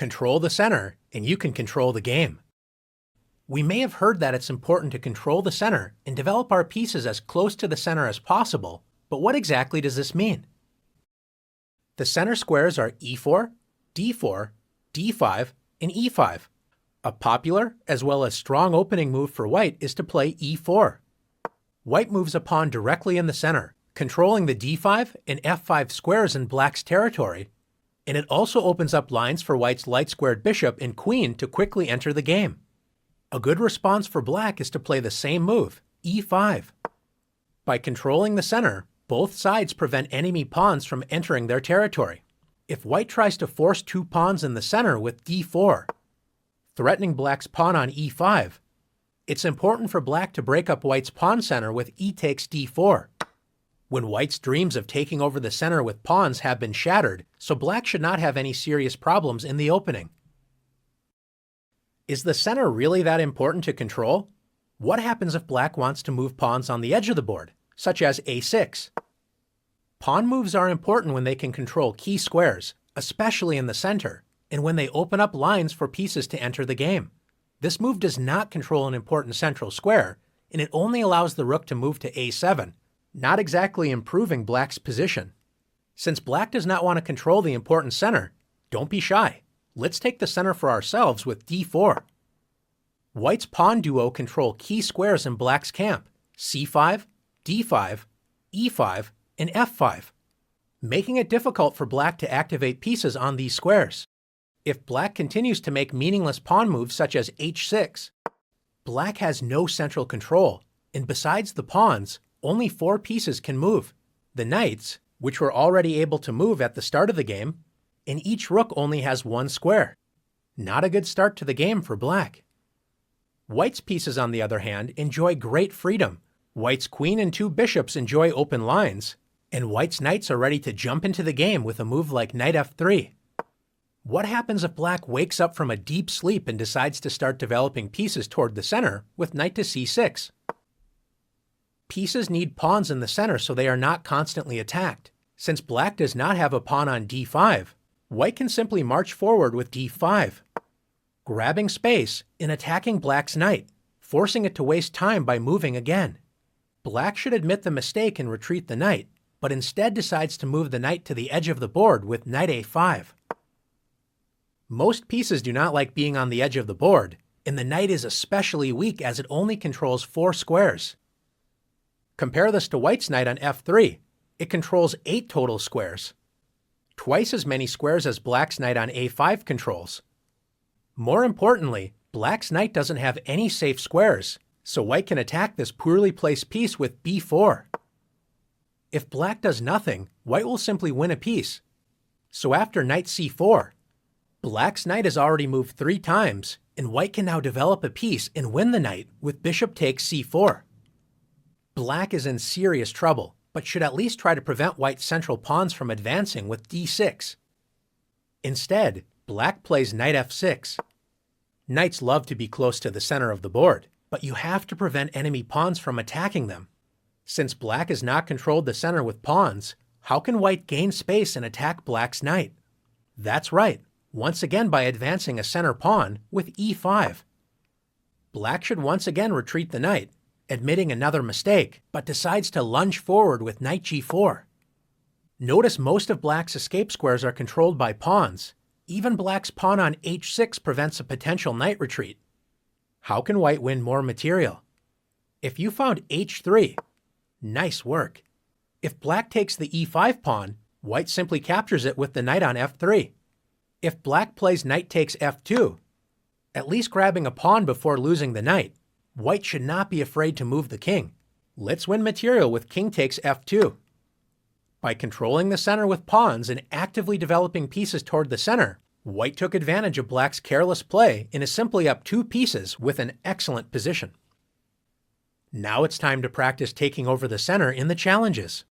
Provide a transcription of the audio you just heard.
Control the center, and you can control the game. We may have heard that it's important to control the center and develop our pieces as close to the center as possible, but what exactly does this mean? The center squares are e4, d4, d5, and e5. A popular as well as strong opening move for white is to play e4. White moves a pawn directly in the center, controlling the d5 and f5 squares in black's territory, and it also opens up lines for white's light-squared bishop and queen to quickly enter the game. A good response for black is to play the same move, e5. By controlling the center, both sides prevent enemy pawns from entering their territory. If white tries to force two pawns in the center with d4, threatening black's pawn on e5, it's important for black to break up white's pawn center with e takes d4. When white's dreams of taking over the center with pawns have been shattered, so black should not have any serious problems in the opening. Is the center really that important to control? What happens if black wants to move pawns on the edge of the board, such as a6? Pawn moves are important when they can control key squares, especially in the center, and when they open up lines for pieces to enter the game. This move does not control an important central square, and it only allows the rook to move to a7, not exactly improving black's position. Since black does not want to control the important center, don't be shy. Let's take the center for ourselves with d4. White's pawn duo control key squares in black's camp, c5, d5, e5, and f5, making it difficult for black to activate pieces on these squares. If black continues to make meaningless pawn moves such as h6, black has no central control, and besides the pawns, only 4 pieces can move. The knights, which were already able to move at the start of the game, and each rook only has 1 square. Not a good start to the game for black. White's pieces, on the other hand, enjoy great freedom. White's queen and 2 bishops enjoy open lines, and white's knights are ready to jump into the game with a move like knight f3. What happens if black wakes up from a deep sleep and decides to start developing pieces toward the center with knight to c6? Pieces need pawns in the center so they are not constantly attacked. Since black does not have a pawn on d5, white can simply march forward with d5, grabbing space and attacking black's knight, forcing it to waste time by moving again. Black should admit the mistake and retreat the knight, but instead decides to move the knight to the edge of the board with knight a5. Most pieces do not like being on the edge of the board, and the knight is especially weak as it only controls 4 squares. Compare this to white's knight on f3. It controls 8 total squares, twice as many squares as black's knight on a5 controls. More importantly, black's knight doesn't have any safe squares, so white can attack this poorly placed piece with b4. If black does nothing, white will simply win a piece. So after knight c4, black's knight has already moved 3 times, and white can now develop a piece and win the knight with bishop takes c4. Black is in serious trouble, but should at least try to prevent white's central pawns from advancing with d6. Instead, black plays knight f6. Knights love to be close to the center of the board, but you have to prevent enemy pawns from attacking them. Since black has not controlled the center with pawns, how can white gain space and attack black's knight? That's right, once again by advancing a center pawn with e5. Black should once again retreat the knight, admitting another mistake, but decides to lunge forward with knight g4. Notice most of black's escape squares are controlled by pawns. Even black's pawn on h6 prevents a potential knight retreat. How can white win more material? If you found h3, nice work. If black takes the e5 pawn, white simply captures it with the knight on f3. If black plays knight takes f2, at least grabbing a pawn before losing the knight, white should not be afraid to move the king. Let's win material with king takes f2. By controlling the center with pawns and actively developing pieces toward the center, white took advantage of black's careless play and is simply up 2 pieces with an excellent position. Now it's time to practice taking over the center in the challenges.